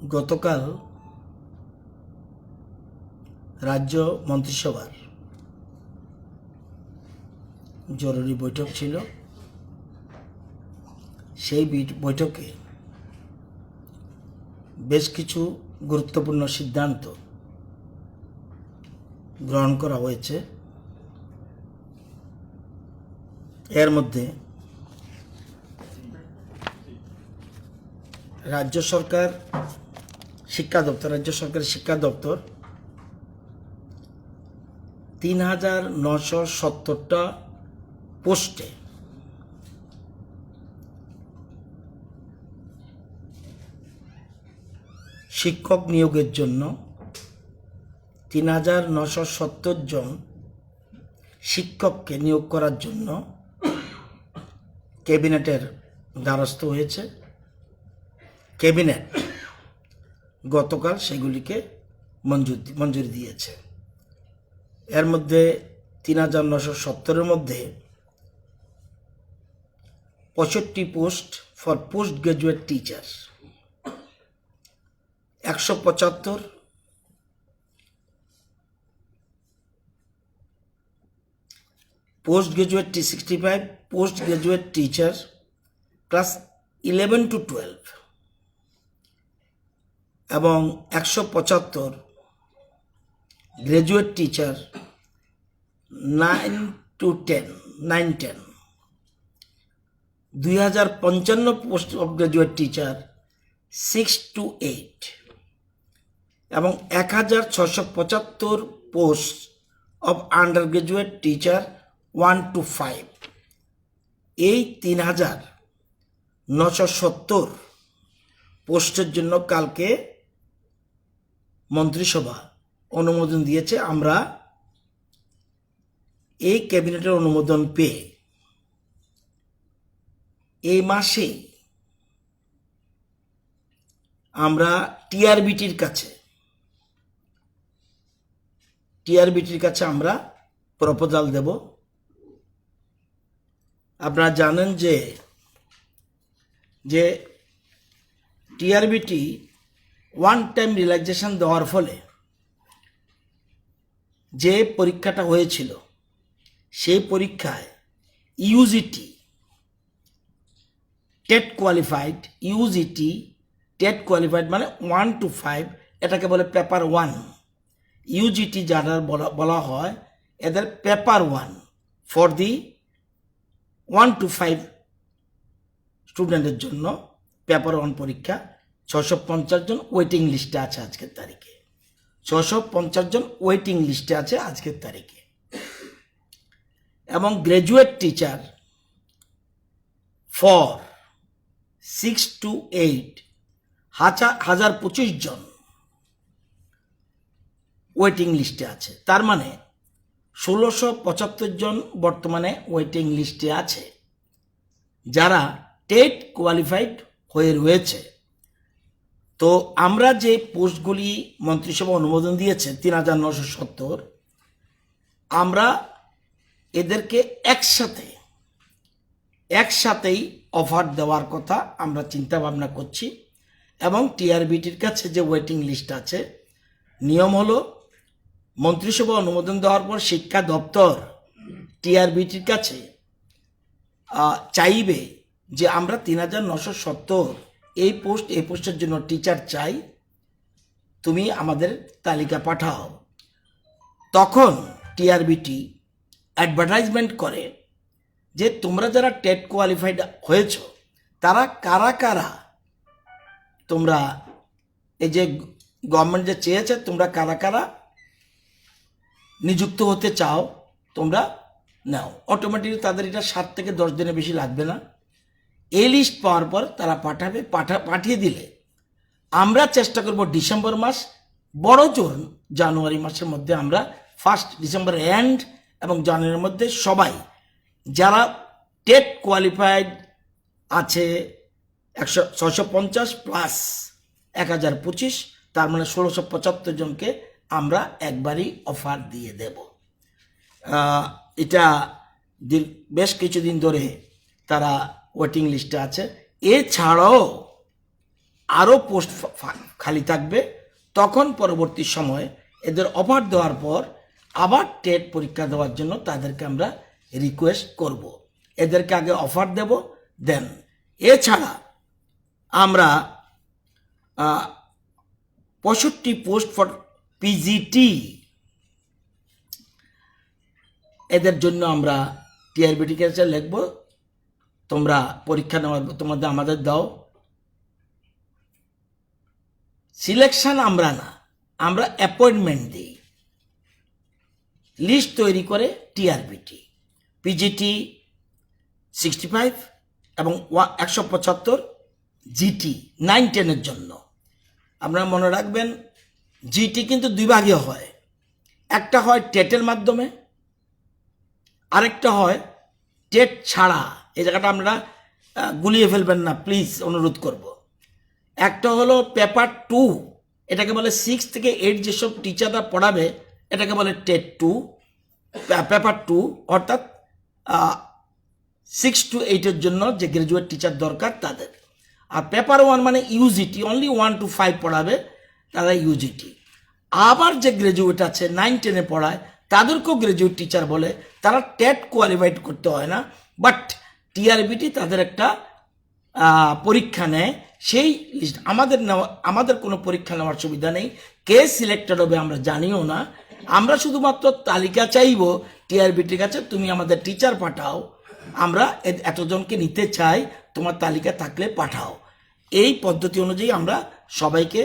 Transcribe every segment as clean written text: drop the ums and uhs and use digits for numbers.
গতকাল রাজ্য মন্ত্রিসভার জরুরি বৈঠক ছিল। সেই বৈঠকে বেশ কিছু গুরুত্বপূর্ণ সিদ্ধান্ত গ্রহণ করা হয়েছে। এর মধ্যে রাজ্য সরকারের শিক্ষা দপ্তর ৩,৯৭০টা পোস্টে শিক্ষক নিয়োগের জন্য ৩,৯৭০ জন শিক্ষককে নিয়োগ করার জন্য ক্যাবিনেটের দ্বারস্থ হয়েছে। ক্যাবিনেট গতকাল সেগুলিকে মঞ্জুরি দিয়েছে। এর মধ্যে ৩,৯৭০-এর মধ্যে ৬৫ post for post graduate teacher, ১৭৫ post graduate 65 post graduate teacher class 11 to 12 এবং ১৭৫ graduate teacher 9 to 10 ২,০৫৫ post of graduate teacher 6 to 8 এবং ১,৬৭৫ post of under graduate teacher 1 to 5। এই ৩,৯৭০ পোস্টের জন্য কালকে মন্ত্রিসভা অনুমোদন দিয়েছে। আমরা এই ক্যাবিনেটের অনুমোদন পেয়ে এই মাসেই আমরা টিআরবিটির কাছে আমরা প্রপোজাল দেব। আপনারা জানেন যে টিআরবিটি ওয়ান টাইম রিল্যাক্সেশন দেওয়ার ফলে যে পরীক্ষাটা হয়েছিল সেই পরীক্ষায় ইউজিটি টেট কোয়ালিফাইড মানে 1 to 5, এটাকে বলে পেপার 1। ইউজিটি যারা বলা হয় এদের পেপার 1 ফর দি 1 to 5 স্টুডেন্টের জন্য পেপার 1 পরীক্ষা ৬৫০ জন ওয়েটিং লিস্টে আছে আজকের তারিখে। ৬৫০ জন ওয়েটিং লিস্টে আছে আজকের তারিখে। এবং গ্রাজুয়েট টিচার ফর 6 to 8 ১,০২৫ জন ওয়েটিং লিস্টে আছে। তার মানে ১৬৭৫ জন বর্তমানে ওয়েটিং লিস্টে আছে যারা টেট কোয়ালিফাইড হয়ে রয়েছে। তো আমরা যে পোস্টগুলি মন্ত্রিসভা অনুমোদন দিয়েছে ৩,৯৭০, আমরা এদেরকে একসাথেই অফার দেওয়ার কথা আমরা চিন্তা ভাবনা করছি। এবং টিআরবিটির কাছে যে ওয়েটিং লিস্ট আছে, নিয়ম হলো মন্ত্রিসভা অনুমোদন দেওয়ার পর শিক্ষা দপ্তর টিআরবিটির কাছে চাইবে যে আমরা ৩,৯৭০ এই পোস্টের জন্য টিচার চাই, তুমি আমাদের তালিকা পাঠাও। তখন টিআরবিটি অ্যাডভার্টাইজমেন্ট করে যে তোমরা যারা টেট কোয়ালিফাইড হয়েছ তারা কারা তোমরা এই যে গভর্নমেন্ট যে চেয়েছে তোমরা কারা নিযুক্ত হতে চাও তোমরা নাও। অটোমেটিকলি তাদের এটা 7 থেকে 10 দিনের বেশি লাগবে না। এই লিস্ট পাওয়ার পর তারা পাঠিয়ে দিলে আমরা চেষ্টা করব ডিসেম্বর মাস, বড় জোর জানুয়ারি মাসের মধ্যে আমরা 1 ডিসেম্বর এন্ড এবং জানুয়ারির মধ্যে সবাই যারা টেট কোয়ালিফাইড আছে 650 প্লাস 1,025, তার মানে 1,675 জনকে আমরা একবারই অফার দিয়ে দেব। এটা বেশ কিছুদিন ধরে তারা ওয়েটিং লিস্টে আছে। এছাড়াও আরও পোস্ট খালি থাকবে, তখন পরবর্তী সময়ে এদের অফার দেওয়ার পর আবার টেট পরীক্ষা দেওয়ার জন্য তাদেরকে আমরা রিকোয়েস্ট করব। এদেরকে আগে অফার দেব, দেন এছাড়া আমরা 65 পোস্ট ফর পিজিটি এদের জন্য আমরা টিআরবিটি কাছে লিখব, তোমরা পরীক্ষা নেওয়ার তোমাদের আমাদের দাও। সিলেকশন আমরা না, আমরা অ্যাপয়েন্টমেন্ট দিই। লিস্ট তৈরি করে টিআরবিটি, পিজিটি 65 এবং 175 জিটি 9-10-এর জন্য। আপনারা মনে রাখবেন জিটি কিন্তু দুই ভাগে হয়, একটা হয় টেটের মাধ্যমে, আরেকটা হয় টেট ছাড়া। এই জায়গাটা আপনারা গুলিয়ে ফেলবেন না প্লিজ, অনুরোধ করব। একটা হলো পেপার 2, এটাকে বলে 6 থেকে 8 যেসব টিচাররা পড়াবে এটাকে বলে টেট 2, পেপার 2, অর্থাৎ 6 to 8-এর জন্য যে গ্রাজুয়েট টিচার দরকার তাদের। আর পেপার 1 মানে ইউজিটি, অনলি 1 to 5 পড়াবে তারা ইউজিটি। আবার যে গ্রাজুয়েট আছে 9-10-এ পড়ায় তাদেরকেও গ্রাজুয়েট টিচার বলে, তারা টেট কোয়ালিফাইড করতে হয় না, বাট টিআরবিটি তাদের একটা পরীক্ষা নেয়। সেই লিস্ট আমাদের কোনো পরীক্ষা নেওয়ার সুবিধা নেই, কে সিলেক্টেড হবে আমরা জানিও না। আমরা শুধুমাত্র তালিকা চাইব টিআরবিটির কাছে, তুমি আমাদের টিচার পাঠাও, আমরা এতজনকে নিতে চাই, তোমার তালিকা থাকলে পাঠাও। এই পদ্ধতি অনুযায়ী আমরা সবাইকে,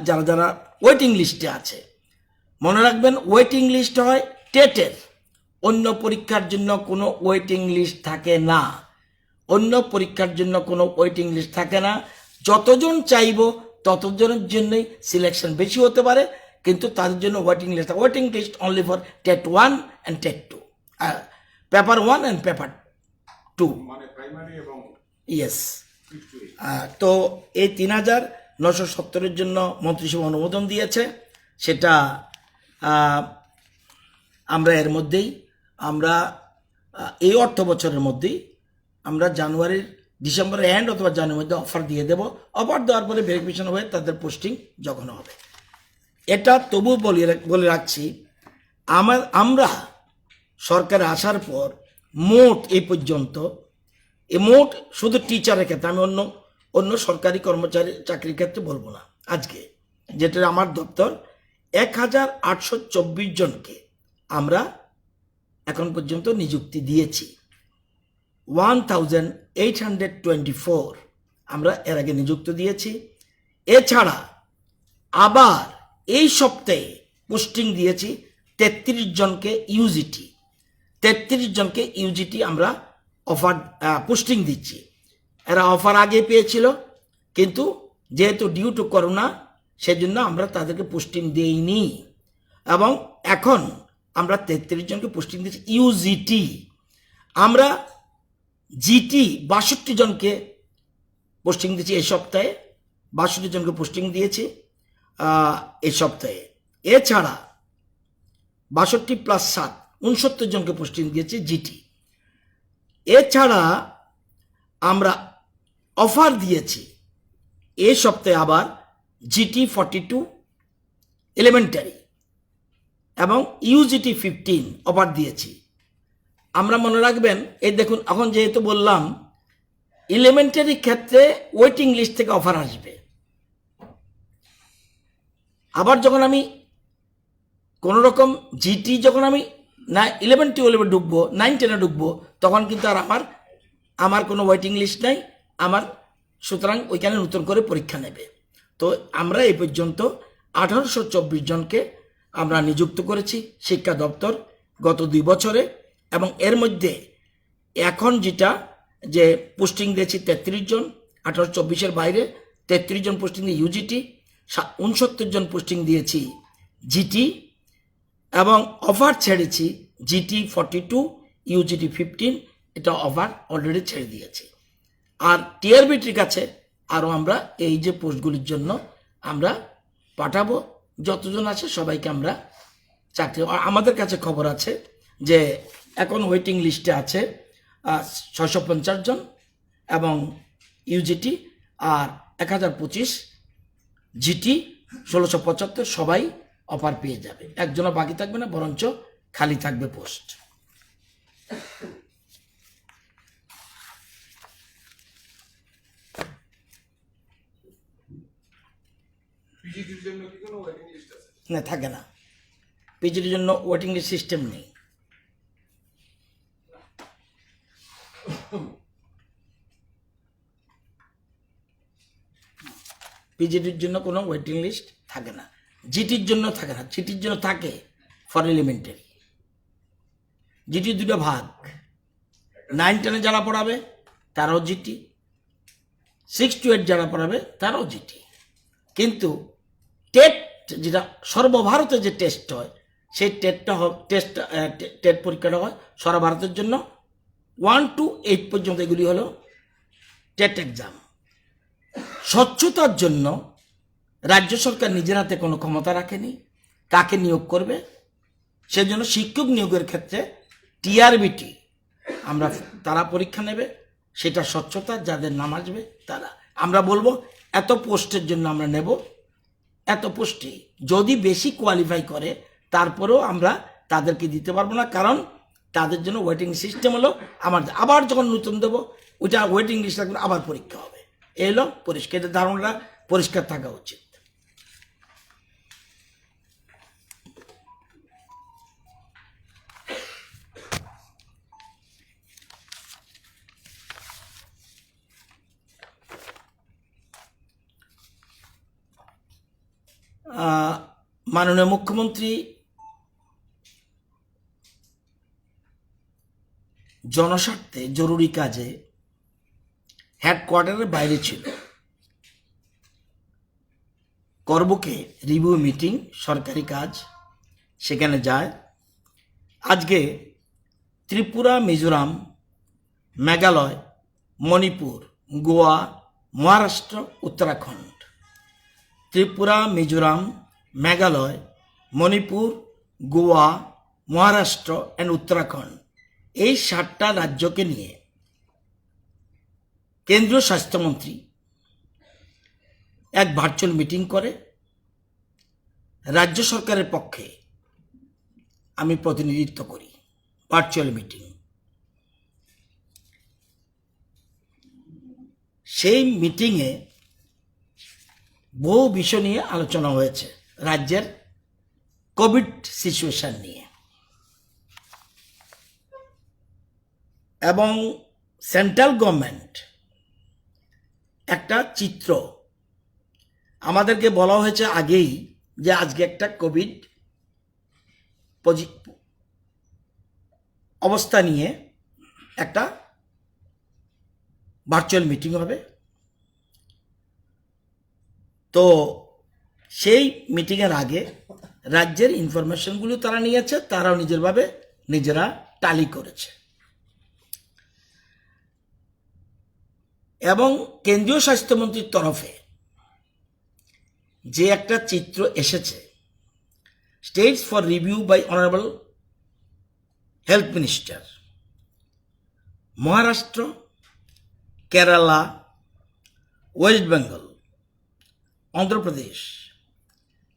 যারা যারা ওয়েটিং লিস্টে আছে, মনে রাখবেন ওয়েটিং লিস্ট হয় টেটের, অন্য পরীক্ষার জন্য কোনো ওয়েটিং লিস্ট থাকে না। অন্য পরীক্ষার জন্য কোনো ওয়েটিং লিস্ট থাকে না। যতজন চাইব ততজনের জন্যই সিলেকশন বেশি হতে পারে, কিন্তু তাদের জন্য waiting list only for TET 1 and TET 2, paper 1 and paper 2, yes. তো এই 3970-এর জন্য মন্ত্রিসভা অনুমোদন দিয়েছে, সেটা আমরা এর মধ্যেই, আমরা এই অর্থ বছরের মধ্যেই আমরা ডিসেম্বরের এন্ড অথবা জানুয়ারির মধ্যে অফার দিয়ে দেব। অফার দেওয়ার পরে ভেরিফিকেশন হয়ে তাদের পোস্টিং যখন হবে। এটা তবু বলে রাখছি, আমরা সরকারে আসার পর মোট এই পর্যন্ত, মোট শুধু টিচারের ক্ষেত্রে, আমি অন্য সরকারি কর্মচারী চাকরির ক্ষেত্রে বলবো না, আজকে যেটা আমার দপ্তর 1824 জনকে আমরা এখন পর্যন্ত নিযুক্তি দিয়েছি। 1824 আমরা এর আগে নিযুক্ত দিয়েছি। এছাড়া আবার এই সপ্তাহে পোস্টিং দিয়েছি 33 জনকে ইউজিটি, 33 জনকে ইউজিটি আমরা অফার পোস্টিং দিচ্ছি। এরা অফার আগে পেয়েছিল, কিন্তু যেহেতু ডিউ টু করোনা সেজন্য আমরা তাদেরকে পোস্টিং দেইনি, এবং এখন আমরা 33 জনকে পোস্টিং দিচ্ছি ইউজিটি। আমরা জিটি 62 জনকে পোস্টিং দিয়েছি এই সপ্তাহে, 62 জনকে পোস্টিং দিয়েছি এই সপ্তাহে। এছাড়া 62 + 7 69 জনকে পোস্টিং দিয়েছি জিটি। এছাড়া আমরা অফার দিয়েছি এই সপ্তাহে আবার জিটি 42 এলিমেন্টারি এবং ইউজিটি 15 অফার দিয়েছি। আমরা মনে রাখবেন, এই দেখুন এখন যেহেতু বললাম এলিমেন্টারি ক্ষেত্রে ওয়েটিং লিস্ট থেকে অফার আসবে, আবার যখন আমি কোনো রকম জিটি যখন আমি 11-12 ঢুকবো, 9-10-এ ঢুকবো, তখন কিন্তু আর আমার কোনো ওয়েটিং লিস্ট নাই আমার, সুতরাং ওইখানে নতুন করে পরীক্ষা নেবে। তো আমরা এই পর্যন্ত 1824 জনকে আমরা নিযুক্ত করেছি শিক্ষা দপ্তর গত 2 বছরে, এবং এর মধ্যে এখন যে পোস্টিং দিয়েছি 33 জন, 1824-এর বাইরে 33 জন পোস্টিং দিয়ে ইউজিটি, 69 জন পোস্টিং দিয়েছি জিটি, এবং অফার ছেড়েছি জিটি 42, ইউজিটি 15, এটা অফার অলরেডি ছেড়ে দিয়েছি। আর টিআরবিটির কাছে আরও আমরা এই যে পোস্টগুলির জন্য আমরা পাঠাবো, যতজন আছে সবাইকে আমরা চাকরি। আমাদের কাছে খবর আছে যে এখন ওয়েটিং লিস্টে আছে 650 জন, এবং ইউজিটি আর 1025 জিটি 1675 সবাই অফার পেয়ে যাবে, একজনও বাকি থাকবে না, বরঞ্চ খালি থাকবে পোস্ট। না, থাকে না, পিজিটির জন্য ওয়েটিং লিস্ট সিস্টেম নেই। পিজিটির জন্য কোনো ওয়েটিং লিস্ট থাকে না, জিটির জন্য থাকে না। জিটির জন্য থাকে ফর এলিমেন্টারি। জিটি দুটো ভাগ, 9 10 যারা পড়াবে তারাও জিটি, 6 to 8 যারা পড়াবে তারাও জিটি। কিন্তু টেট যেটা সর্বভারতে যে টেস্ট হয়, সেই টেট পরীক্ষাটা হয় সারা ভারতের জন্য। 1 to 8 পর্যন্ত এগুলি হলো টেট এক্সাম। স্বচ্ছতার জন্য রাজ্য সরকার নিজের হাতে কোনো ক্ষমতা রাখেনি কাকে নিয়োগ করবে। সেজন্য শিক্ষক নিয়োগের ক্ষেত্রে টিআরবিটি তারা পরীক্ষা নেবে, সেটা স্বচ্ছতা, যাদের নাম আসবে তারা। আমরা বলবো এত পোস্টের জন্য আমরা নেব, এত পোস্টে যদি বেশি কোয়ালিফাই করে তারপরেও আমরা তাদেরকে দিতে পারবো না, কারণ তাদের জন্য ওয়েটিং সিস্টেম হলো আমাদের। আবার যখন নতুন দেবো ওইটা ওয়েটিং লিস্ট রাখবেন, আবার পরীক্ষা হবে। এলো পরিষ্কার, ধারণাটা পরিষ্কার থাকা উচিত। মাননীয় মুখ্যমন্ত্রী জনস্বার্থে জরুরি কাজে হেডকোয়ার্টারের বাইরে ছিল। করবুকে রিভিউ মিটিং, সরকারি কাজ, সেখানে যায়। আজকে ত্রিপুরা, মিজোরাম, মেঘালয়, মণিপুর, গোয়া, মহারাষ্ট্র, উত্তরাখণ্ড, ত্রিপুরা, মিজোরাম, মেঘালয়, মণিপুর, গোয়া, মহারাষ্ট্র অ্যান্ড উত্তরাখণ্ড, এই 7টা রাজ্যকে নিয়ে কেন্দ্রীয় স্বাস্থ্যমন্ত্রী এক ভার্চুয়াল মিটিং করে। রাজ্য সরকারের পক্ষে আমি প্রতিনিধিত্ব করি ভার্চুয়াল মিটিং। সেই মিটিংয়ে বহু বিষয় নিয়ে আলোচনা হয়েছে, রাজ্যের কোভিড সিচুয়েশন নিয়ে, এবং সেন্ট্রাল গভর্নমেন্ট একটা চিত্র আমাদেরকে বলা হয়েছে আগেই যে আজকে একটা কোভিড অবস্থা নিয়ে একটা ভার্চুয়াল মিটিং হবে। তো সেই মিটিংয়ের আগে রাজ্যের ইনফরমেশনগুলো তারা নিয়েছে, তারাও নিজেরা টালি করেছে। এবং কেন্দ্রীয় স্বাস্থ্যমন্ত্রীর তরফে যে একটা চিত্র এসেছে, states for review by honourable health minister, Maharashtra, Kerala, West Bengal, Andhra Pradesh,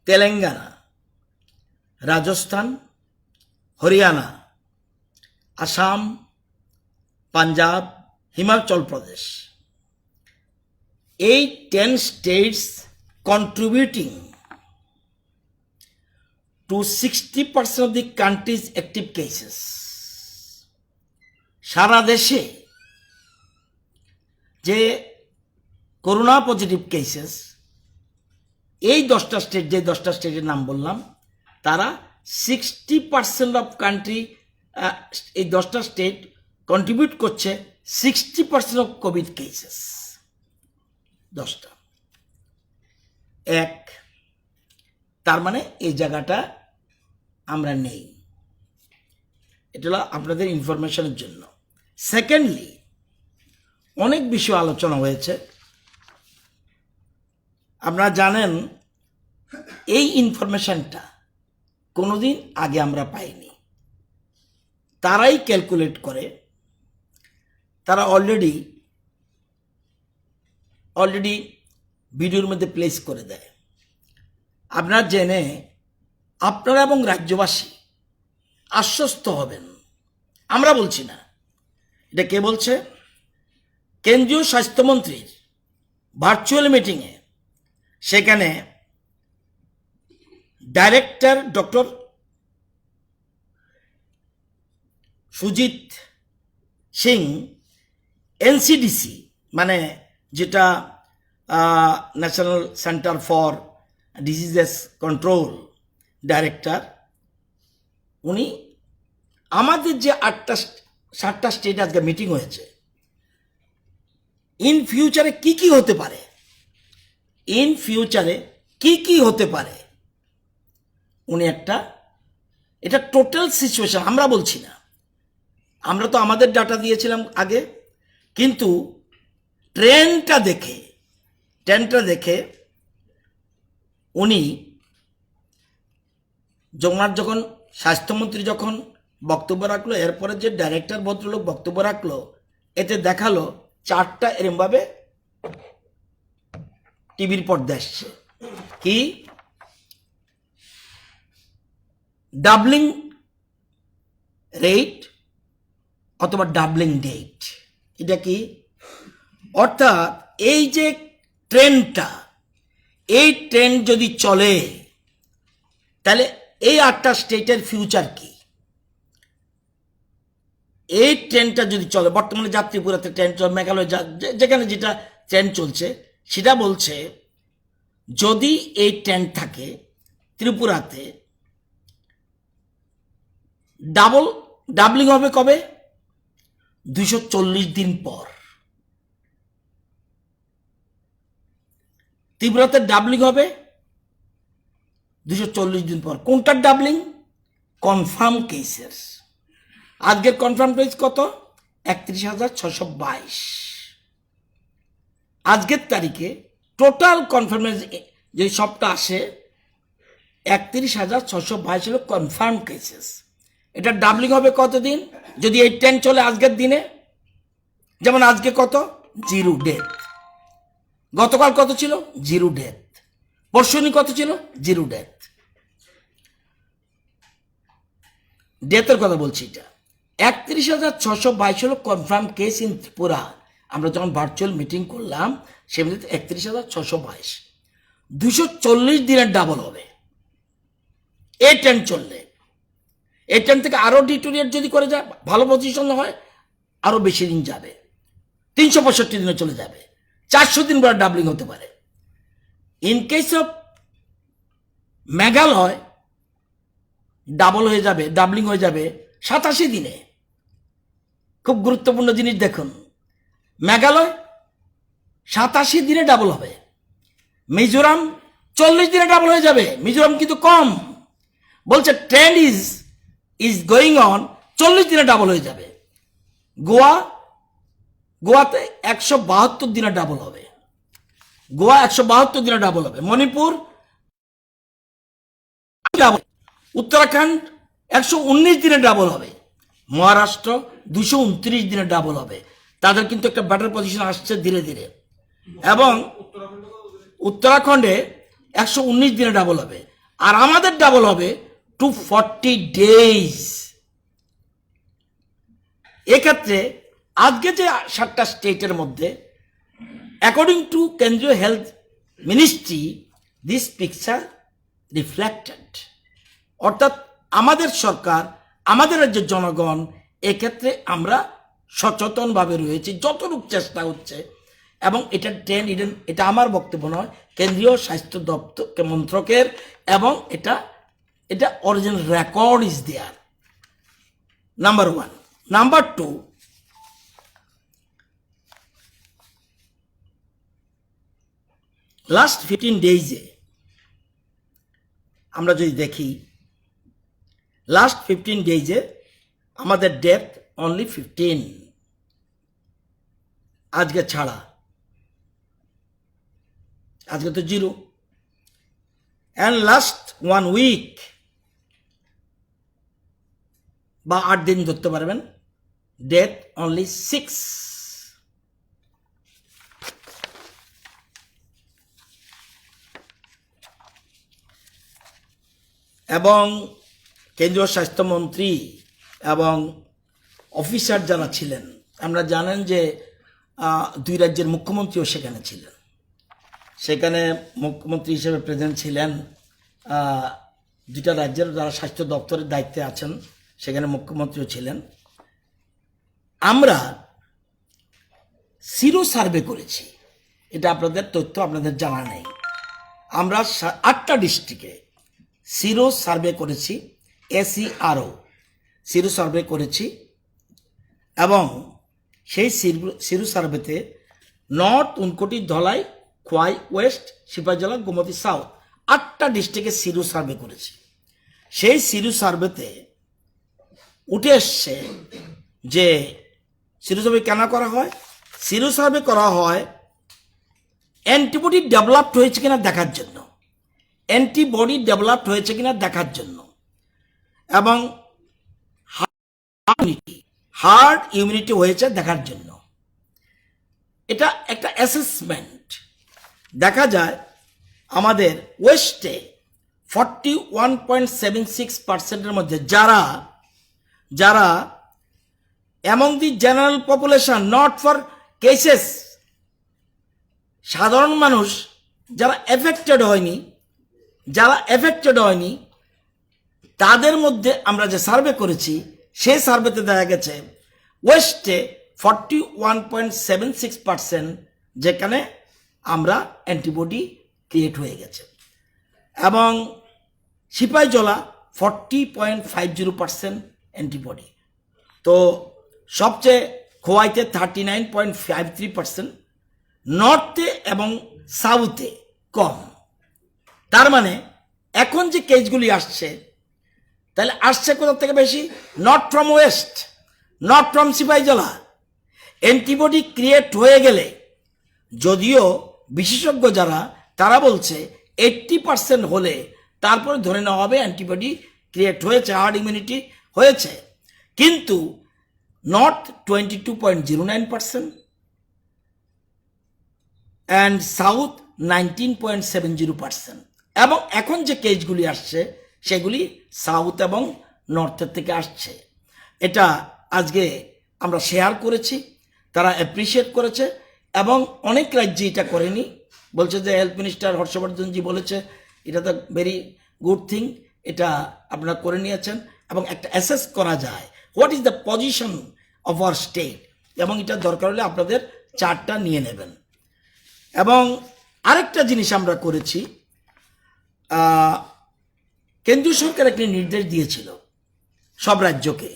Telangana, Rajasthan, Haryana, Assam, Punjab, Himachal Pradesh, এই 10 states contributing to 60% of the country's active cases। সারা দেশে যে করোনা পজিটিভ কেসেস, এই 10টা স্টেট, যে 10টা স্টেটের নাম বললাম, তারা 60% অফ কান্ট্রি, এই 10টা স্টেট কন্ট্রিবিউট করছে 60% অফ কোভিড কেসেস। 10টা এক, তার মানে এই জায়গাটা আমরা নেই। এটা হলো আপনাদের ইনফরমেশনের জন্য। সেকেন্ডলি, অনেক বিষয় আলোচনা হয়েছে। আপনারা জানেন এই ইনফরমেশনটা কোনোদিন আগে আমরা পাইনি। তারাই ক্যালকুলেট করে, তারা অলরেডি অলরেডি ভিডিওর মধ্যে প্লেস করে দেয়। আপনারা জেনে আপনারা এবং রাজ্যবাসী আশ্বস্ত হবেন। আমরা বলছি না, এটা কে বলছে? কেন্দ্রীয় স্বাস্থ্যমন্ত্রীর ভার্চুয়াল মিটিংয়ে সেখানে director doctor Sujit Singh, NCDC মানে যেটা national centre for diseases control director, উনি আমাদের যে 7টা স্টেট আজকে মিটিং হয়েছে, ইন ফিউচারে কি কি হতে পারে, ইন ফিউচারে কি কি হতে পারে, উনি এটা টোটাল সিচুয়েশন, আমরা বলছি না, আমরা তো আমাদের ডাটা দিয়েছিলাম আগে, কিন্তু ট্রেন্ডটা দেখে উনি যখন স্বাস্থ্যমন্ত্রী যখন বক্তব্য রাখলো, এরপরে যে ডাইরেক্টর ভদ্রলোক বক্তব্য রাখলো, এতে দেখালো 4টা এরমভাবে টিভির পর্দা আসছে। কি? ডাবলিং রেট অথবা ডাবলিং ডেট। এটা কি? অর্থাৎ এই যে ট্রেন্ডটা, এই ট্রেন্ড যদি চলে তাহলে এই 8টা স্টেটের ফিউচার কি? এই ট্রেন্ডটা যদি চলে, বর্তমানে যা ত্রিপুরাতে ট্রেন্ড চলে, মেঘালয় যেখানে যেটা ট্রেন্ড চলছে, সেটা বলছে যদি এই ট্রেন্ড থাকে ত্রিপুরাতে ডাবলিং হবে কবে? 240 দিন পর। ত্রিপুরাতে ডাবলিং হবে 240 দিন পর। কোনটার ডাবলিং? কনফার্ম কেসের। আজকের কনফার্ম কেস কত? 31,622। আজকের তারিখে টোটাল কনফার্মের যে সবটা আসে 31,622 হলো কনফার্ম কেসেস। এটা ডাবলিং হবে কতদিন? যদি এই ট্রেন্ড চলে আজকের দিনে, যেমন আজকে কত? 0 ডেথ। গতকাল কত ছিল? 0 ডেথ। পরশুদিন কত ছিল? 0 ডেথ। ডেথের কথা বলছি। এটা 31,622 হলো কনফার্ম কেস ইন ত্রিপুরা। আমরা যখন ভার্চুয়াল মিটিং করলাম সেখানে 31,622। 240 দিনের ডাবল হবে এই ট্রেন্ড চললে। এই ট্রেন্ড থেকে আরো ডিটোরিয়েট যদি করে যায়, ভালো পজিশন হয়, আরো বেশি দিন যাবে, 365 দিনে চলে যাবে, 400 দিন পর ডাবলিং হতে পারে। In case of Meghalaya doubling হয়ে যাবে 87 দিনে। খুব গুরুত্বপূর্ণ জিনিস দেখুন, মেঘালয় 87 দিনে ডাবল হবে। মিজোরাম 40 দিনে ডাবল হয়ে যাবে। মিজোরাম কিন্তু কম, বলছে ট্রেন্ড ইজ গোয়িং অন, 40 দিনে ডাবল হয়ে যাবে। গোয়াতে 172 দিনে ডাবল হবে। গোয়া 172 দিনে ডাবল হবে। মণিপুর, উত্তরাখণ্ড 119 দিনে ডাবল হবে। মহারাষ্ট্র 229 দিনে ডাবল হবে। তাদের কিন্তু একটা বেটার পজিশন আসছে ধীরে ধীরে। এবং উত্তরাখণ্ডে 119 দিনে ডাবল হবে, আর আমাদের ডাবল হবে 240 ডেজ। এক্ষেত্রে আজকে যে 7টা স্টেটের মধ্যে, অ্যাকর্ডিং টু কেন্দ্রীয় health ministry, this picture reflected. অর্থাৎ আমাদের সরকার, আমাদের রাজ্যের জনগণ, এক্ষেত্রে আমরা সচেতনভাবে রয়েছি, যতটুকু চেষ্টা হচ্ছে। এবং এটা ট্রেন্ড, এটা আমার বক্তব্য নয়, কেন্দ্রীয় স্বাস্থ্য দপ্তর মন্ত্রকের, এবং এটা original record is there. Number 1। Number 2, last 15 ডেজে আমরা যদি দেখি, লাস্ট 15 ডেজে আমাদের ডেথ অনলি 15, আজকে ছাড়া। আজকে তো 0। অ্যান্ড লাস্ট 1 উইক বা 8 দিন ধরতে পারবেন, ডেথ অনলি 6। এবং কেন্দ্রীয় স্বাস্থ্যমন্ত্রী এবং অফিসার যারা ছিলেন, আমরা জানেন যে 2 রাজ্যের মুখ্যমন্ত্রীও সেখানে ছিলেন। সেখানে মুখ্যমন্ত্রী হিসেবে প্রেজেন্ট ছিলেন 2টা রাজ্যের যারা স্বাস্থ্য দপ্তরের দায়িত্বে আছেন, সেখানে মুখ্যমন্ত্রীও ছিলেন। আমরা সিরো সার্ভে করেছি, এটা আপনাদের তথ্য আপনাদের জানা নেই। আমরা 8টা ডিস্ট্রিক্টে সিরো সার্ভে করেছি, SERO সিরো সার্ভে করেছি। এবং সেই সিরো সার্ভেতে North, Unakoti, Dhalai, Khowai West, Sepahijala, Gomati South 8টা ডিস্ট্রিক্টে সিরো সার্ভে করেছি। সেই সিরো সার্ভেতে উঠে এসছে যে সিরো সার্ভে কেন করা হয়? সিরো সার্ভে করা হয় অ্যান্টিবডি ডেভেলপড হয়েছে কিনা দেখার জন্য, অ্যান্টিবডি ডেভেলপড হয়েছে কিনা দেখার জন্য, এবং হার্ড ইমিউনিটি হয়েছে দেখার জন্য। এটা একটা অ্যাসেসমেন্ট। দেখা যায় আমাদের ওয়েস্টে 41.76%-এর মধ্যে যারা among the general population, not for cases, সাধারণ মানুষ যারা এফেক্টেড হয়নি তাদের মধ্যে আমরা যে সার্ভে করেছি, সেই সার্ভেতে দেখা গেছে ওয়েস্টে 41.76%, যেখানে আমরা অ্যান্টিবডি ক্রিয়েট হয়ে গেছে, এবং সিপাহীজলা 40.50% অ্যান্টিবডি। তো সবচেয়ে খোয়াইতে 39.53%, নর্থে এবং সাউথে কম। তার মানে এখন যে কেসগুলি আসছে, তাহলে আসছে কোথা থেকে বেশি? Not from west, not from Sepahijala. Antibody create হয়ে গেলে, যদিও বিশেষজ্ঞ যারা তারা বলছে 80% হলে তারপরে ধরে নেওয়া হবে অ্যান্টিবডি ক্রিয়েট হয়েছে, হার্ড ইমিউনিটি হয়েছে, কিন্তু নর্থ 22.09% অ্যান্ড সাউথ 19.70%। এবং এখন যে কেসগুলি আসছে সেগুলি সাউথ এবং নর্থের থেকে আসছে। এটা আজকে আমরা শেয়ার করেছি, তারা অ্যাপ্রিসিয়েট করেছে, এবং অনেক রাজ্যে এটা করেনি। বলছে যে হেলথ মিনিস্টার হর্ষবর্ধনজি বলেছে এটা তো ভেরি গুড থিং, এটা আপনারা করে নিয়েছেন, এবং একটা অ্যাসেস করা যায় what is the position of our state, এবং এটা দরকার হলে আপনাদের চার্টটা নিয়ে নেবেন। এবং আরেকটা জিনিস আমরা করেছি, কেন্দ্রীয় সরকার একটি নির্দেশ দিয়েছিল সব রাজ্যকে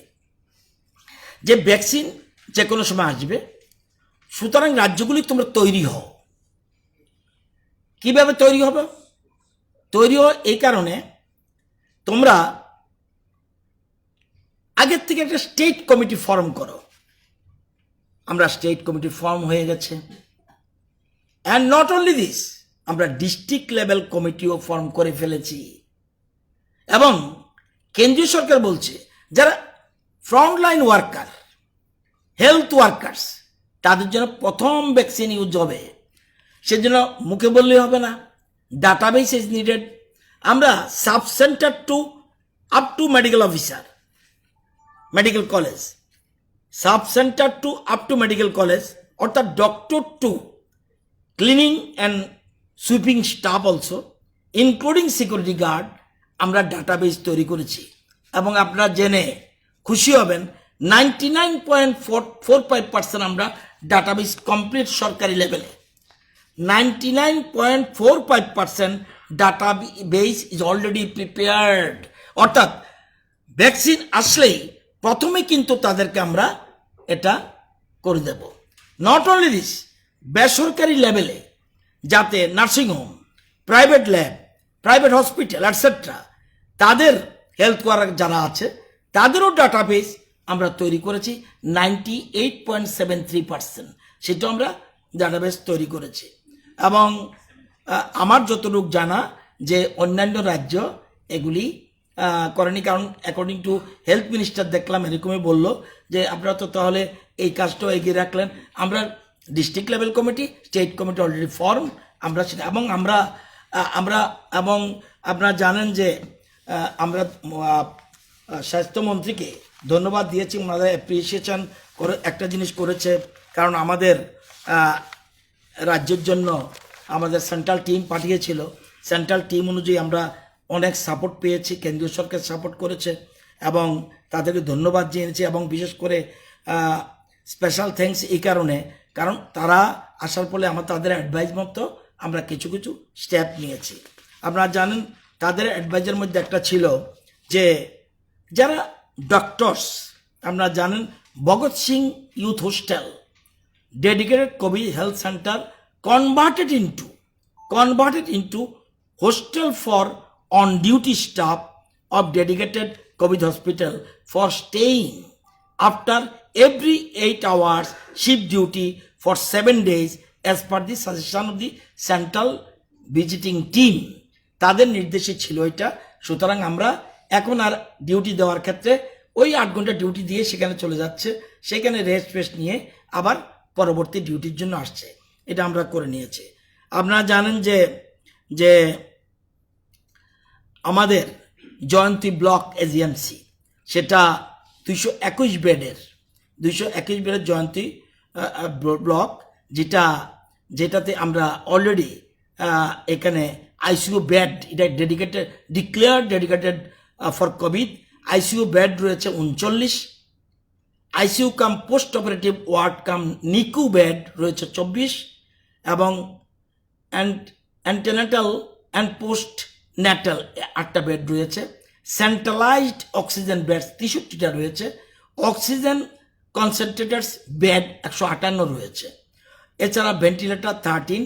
যে ভ্যাকসিন যে কোনো সময় আসবে, সুতরাং রাজ্যগুলি তোমরা তৈরি হও। কিভাবে তৈরি হবে? তৈরি হও এই কারণে, তোমরা আগের থেকে একটা স্টেট কমিটি ফর্ম করো। আমরা স্টেট কমিটি ফর্ম হয়ে গেছে, অ্যান্ড নট অনলি দিস, আমরা ডিস্ট্রিক্ট লেভেল কমিটিও ফর্ম করে ফেলেছি। এবং কেন্দ্রীয় সরকার বলছে যারা ফ্রন্টলাইন ওয়ার্কার, হেলথ ওয়ার্কার্স, তাদের জন্য প্রথম ভ্যাকসিন ইউজ হবে। সেজন্য মুখে বললেই হবে না, ডাটাবেস ইজ নিডেড। আমরা sub centre to up to medical officer, medical college, sub centre to up to medical college, অর্থাৎ doctor to cleaning and sweeping staff also, including security guard, আমরা database তৈরি করেছি। এবং আপনারা জেনে খুশি হবেন 99.45% আমরা ডাটাবেস কমপ্লিট সরকারি লেভেলে। 99.45% ডাটাবেস ইজ অলরেডি প্রিপেয়ার্ড। অর্থাৎ ভ্যাকসিন আসলেই প্রথমে কিন্তু তাদেরকে আমরা এটা করে দেব। নট অনলি দিস, বেসরকারি লেভেলে যাতে nursing home, private lab, private hospital etcetera, তাদের হেলথ ওয়ার্কার যারা আছে তাদেরও ডাটাবেস আমরা তৈরি করেছি 98.73%, সেটা আমরা ডাটাবেস তৈরি করেছি। এবং আমার যতটুকু জানা যে অন্যান্য রাজ্য এগুলি করেনি, কারণ অ্যাকর্ডিং টু হেলথ মিনিস্টার দেখলাম এরকমই বলল যে আপনারা তো তাহলে এই কাজটাও এগিয়ে রাখলেন। আমরা district level committee, state committee already form, আমরা সেটা, এবং আমরা এবং আপনারা জানেন যে আমরা স্বাস্থ্যমন্ত্রীকে ধন্যবাদ দিয়েছি। ওনারা অ্যাপ্রিসিয়েশন করে একটা জিনিস করেছে, কারণ আমাদের রাজ্যের জন্য আমাদের সেন্ট্রাল টিম পাঠিয়েছিল। সেন্ট্রাল টিম অনুযায়ী আমরা অনেক সাপোর্ট পেয়েছি, কেন্দ্রীয় সরকার সাপোর্ট করেছে এবং তাদেরকে ধন্যবাদ জানিয়েছি। এবং বিশেষ করে স্পেশাল থ্যাঙ্কস এই কারণে, কারণ তারা আসার ফলে তাদের অ্যাডভাইস মতো আমরা কিছু কিছু স্টেপ নিয়েছি। আপনারা জানেন তাদের অ্যাডভাইজের মধ্যে একটা ছিল যে যারা ডক্টরস, আপনারা জানেন Bhagat Singh youth hostel dedicated COVID health center converted into hostel for on duty staff of dedicated COVID hospital for staying after every 8 hours shift duty for 7 days as per the suggestion of the central visiting team. তাদের নির্দেশে ছিল এটা। সুতরাং আমরা এখন আর duty দেওয়ার ক্ষেত্রে ওই 8 ঘন্টা ডিউটি দিয়ে সেখানে চলে যাচ্ছে, সেখানে রেস্ট ফেস্ট নিয়ে আবার পরবর্তী ডিউটির জন্য আসছে। এটা আমরা করে নিয়েছি। আপনারা জানেন যে আমাদের জয়ন্তী ব্লক এজিএমসি সেটা 221 বেডের জয়ন্তী ব্লক, যেটাতে আমরা অলরেডি এখানে আইসিইউ বেড, এটা dedicated for Covid. ICU bed রয়েছে 39, ICU cum post operative ward cum NICU bed রয়েছে 24 এবং অ্যান্টেনাটাল অ্যান্ড পোস্ট ন্যাটাল 8টা বেড রয়েছে। সেন্ট্রালাইজড অক্সিজেন বেড 63টা রয়েছে। অক্সিজেন কনসেন্ট্রেটার্স বেড 158 রয়েছে। এছাড়া ventilator 13,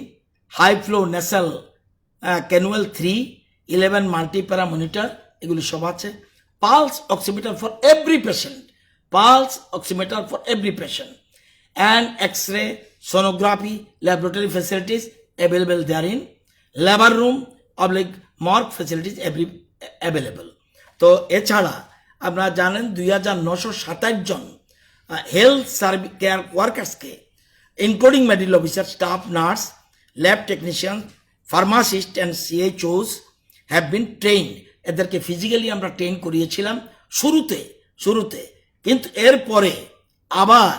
high flow nasal cannula 3, 11 multipara monitor, এগুলি সব আছে। Pulse oximeter for every patient and X-ray, sonography, laboratory facilities available therein, labor room morgue facilities available. তো এছাড়া আপনারা জানেন 2927 জন হেলথ সার্ভিস কেয়ার ওয়ার্কার্সকে including medical officer, staff nurse, lab technician, pharmacist and CHOs have been train. এদেরকে physically আমরা train করিয়েছিলাম শুরুতে, কিন্তু এরপরে আবার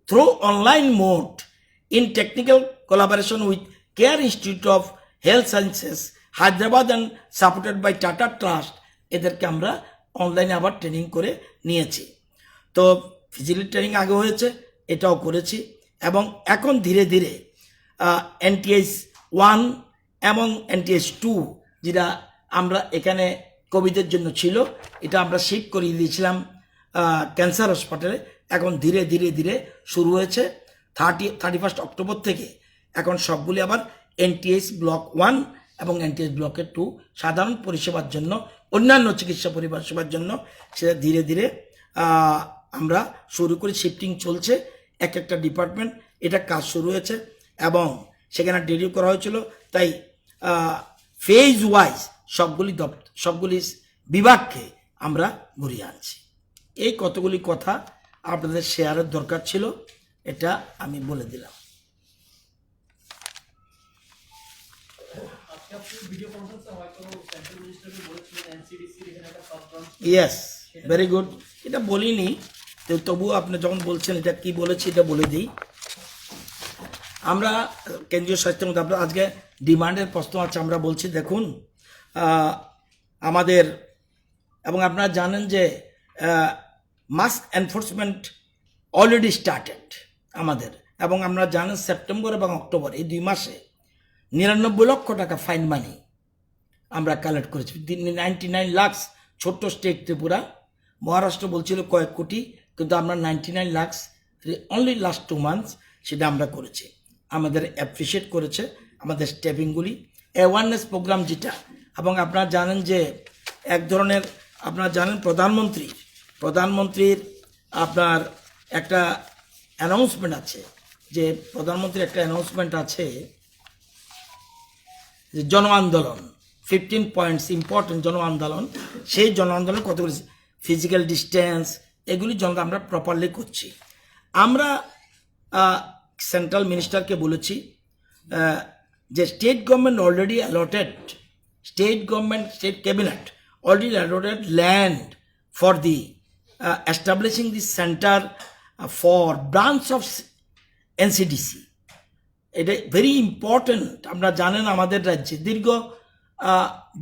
through online mode in technical collaboration with care institute of health sciences Hyderabad and supported by Tata trust, এদেরকে আমরা অনলাইনে আবার ট্রেনিং করে নিয়েছি। তো ফিজিক্যাল ট্রেনিং আগে হয়েছে, এটাও করেছি। এবং এখন ধীরে ধীরে NTH 1 এবং NTH 2 যেটা আমরা এখানে কোভিডের জন্য ছিল, এটা আমরা শিফট করিয়ে দিয়েছিলাম ক্যান্সার হসপিটালে। এখন ধীরে ধীরে শুরু হয়েছে 31 অক্টোবর থেকে। এখন সবগুলি আবার NTH ব্লক 1 এবং NTH ব্লকের 2 সাধারণ পরিষেবার জন্য, অন্যান্য চিকিৎসা পরিষেবার জন্য সেটা ধীরে ধীরে আমরা শুরু করে শিফটিং চলছে। একটা ডিপার্টমেন্ট এটা কাজ শুরু হয়েছে এবং সেখানে ডেডিও করা হয়েছিল। তাই ফেজ ওয়াইজ সবগুলি বিভাগকে আমরা ঘুরিয়ে আনছি। এই কতগুলি কথা আপনাদের শেয়ারের দরকার ছিল, এটা আমি বলে দিলাম। Yes, very good. এটা বলিনি, তো তবুও আপনি যখন বলছেন এটা কি বলেছি এটা বলে দিই। আমরা কেন্দ্রীয় স্বাস্থ্যমন্ত্রী, আপনার আজকে ডিমান্ডের প্রশ্ন আছে, আমরা বলছি দেখুন আমাদের, এবং আপনারা জানেন যে মাস্ক এনফোর্সমেন্ট অলরেডি স্টার্টেড আমাদের, এবং আমরা জানেন সেপ্টেম্বর এবং অক্টোবর এই 2 মাসে 99 লক্ষ টাকা ফাইন মানি আমরা কালেক্ট করেছি। 99 লাখ, ছোট্ট স্টেট ত্রিপুরা, মহারাষ্ট্র বলছিল কয়েক কোটি, কিন্তু আমরা 99 লাখ অনলি লাস্ট 2 মান্থস সেটা আমরা করেছি। আমাদের অ্যাপ্রিসিয়েট করেছে আমাদের স্টেপিংগুলি, অ্যাওয়ারনেস প্রোগ্রাম যেটা। এবং আপনারা জানেন যে এক ধরনের, আপনারা জানেন প্রধানমন্ত্রীর আপনার একটা অ্যানাউন্সমেন্ট আছে, যে প্রধানমন্ত্রীর একটা অ্যানাউন্সমেন্ট আছে যে জন আন্দোলন 15 পয়েন্টস ইম্পর্টেন্ট জন আন্দোলন। সেই জন আন্দোলন কতগুলি ফিজিক্যাল ডিস্টেন্স, এগুলি জন আমরা প্রপারলি করছি। আমরা সেন্ট্রাল মিনিস্টারকে বলেছি যে state government already allotted, state cabinet already allotted land for the establishing the center for branch of NCDC. এটা ভেরি ইম্পর্টেন্ট। আপনারা জানেন আমাদের রাজ্যে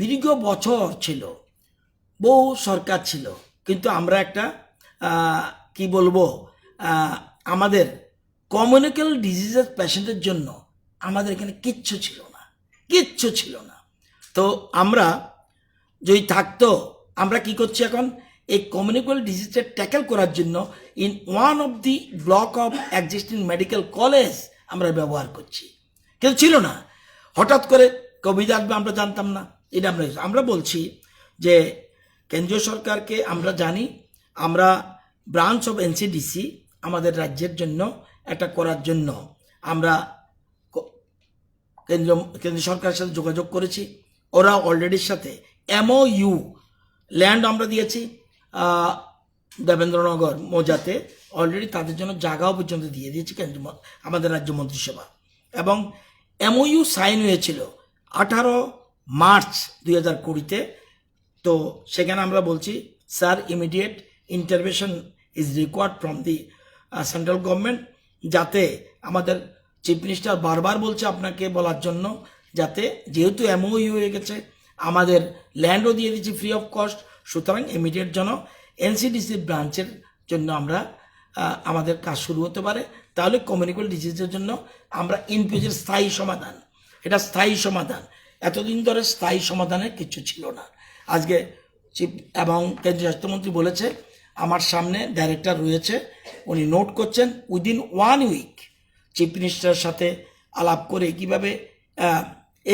দীর্ঘ বছর ছিল, বহু সরকার ছিল, কিন্তু আমরা একটা কি বলবো, আমাদের কমিউনিক্যাল ডিজিজেস পেশেন্টের জন্য আমাদের এখানে কিচ্ছু ছিল না। তো আমরা যদি থাকতো, আমরা কি করছি এখন, এই কমিউনিক্যাল ডিজিজটা ট্যাকেল করার জন্য in one of the block of existing medical college আমরা ব্যবহার করছি, কিন্তু ছিল না। হঠাৎ করে কোভিড আসবে আমরা জানতাম না। এটা আমরা বলছি যে কেন্দ্রীয় সরকারকে আমরা জানি, আমরা ব্রাঞ্চ অফ এনসিডিসি আমাদের রাজ্যের জন্য একটা করার জন্য আমরা কেন্দ্রীয় সরকারের সাথে যোগাযোগ করেছি। ওরা অলরেডির সাথে MOU ল্যান্ড আমরা দিয়েছি দেবেন্দ্রনগর মৌজাতে, অলরেডি তাদের জন্য জায়গাও পর্যন্ত দিয়ে দিয়েছি আমাদের রাজ্য মন্ত্রিসভা। এবং MOU সাইন হয়েছিল 18 মার্চ 2020-তে। তো সেখানে আমরা বলছি sir immediate intervention is required from the central government, যাতে আমাদের চিফ মিনিস্টার বারবার বলছে আপনাকে বলার জন্য, যাতে যেহেতু MOU হয়ে গেছে, আমাদের ল্যান্ডও দিয়ে দিচ্ছি ফ্রি অফ কস্ট, সুতরাং ইমিডিয়েট যেন NCDC ব্রাঞ্চের জন্য আমরা আমাদের কাজ শুরু হতে পারে। তাহলে কমিউনিক্যাল ডিজিজের জন্য আমরা ইনফিউজের স্থায়ী সমাধান, এটা স্থায়ী সমাধান। এতদিন ধরে স্থায়ী সমাধানের কিছু ছিল না। আজকে চিফ এবং কেন্দ্রীয় স্বাস্থ্যমন্ত্রী বলেছে, আমার সামনে ডাইরেক্টর রয়েছে, উনি নোট করছেন, উইদিন 1 উইক চিফ মিনিস্টারের সাথে আলাপ করে কিভাবে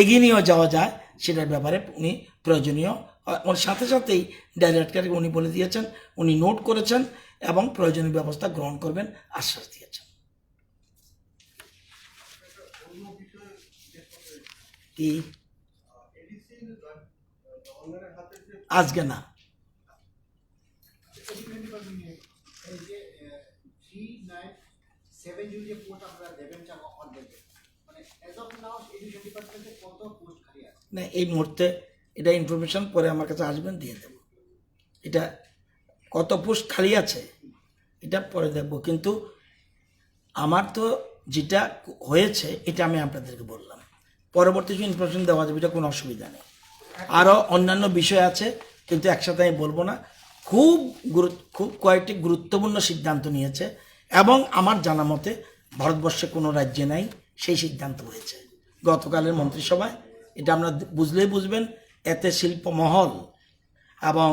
এগিয়ে নিয়ে যাওয়া যায় সেটার ব্যাপারে উনি প্রয়োজনীয়, ওর সাথে সাথেই ডাইরেক্টরকে উনি বলে দিয়েছেন, উনি নোট করেছেন এবং প্রয়োজনীয় ব্যবস্থা গ্রহণ করবেন আশ্বাস দিয়েছেন। কি আজকে না, না এই মুহূর্তে এটা ইনফরমেশন পরে আমার কাছে আসবেন, দিয়ে দেব। এটা কত পোস্ট খালি আছে এটা পরে দেখব, কিন্তু আমার তো যেটা হয়েছে এটা আমি আপনাদেরকে বললাম। পরবর্তী যে ইনফরমেশন দেওয়া যাবে, এটা কোনো অসুবিধা নেই। আরও অন্যান্য বিষয় আছে, কিন্তু একসাথে আমি বলবো না। খুব কয়েকটি গুরুত্বপূর্ণ সিদ্ধান্ত নিয়েছে, এবং আমার জানা মতে ভারতবর্ষে কোনো রাজ্যে নাই সেই সিদ্ধান্ত হয়েছে গতকালের মন্ত্রিসভায়। এটা আপনারা বুঝলেই বুঝবেন, এতে শিল্প মহল এবং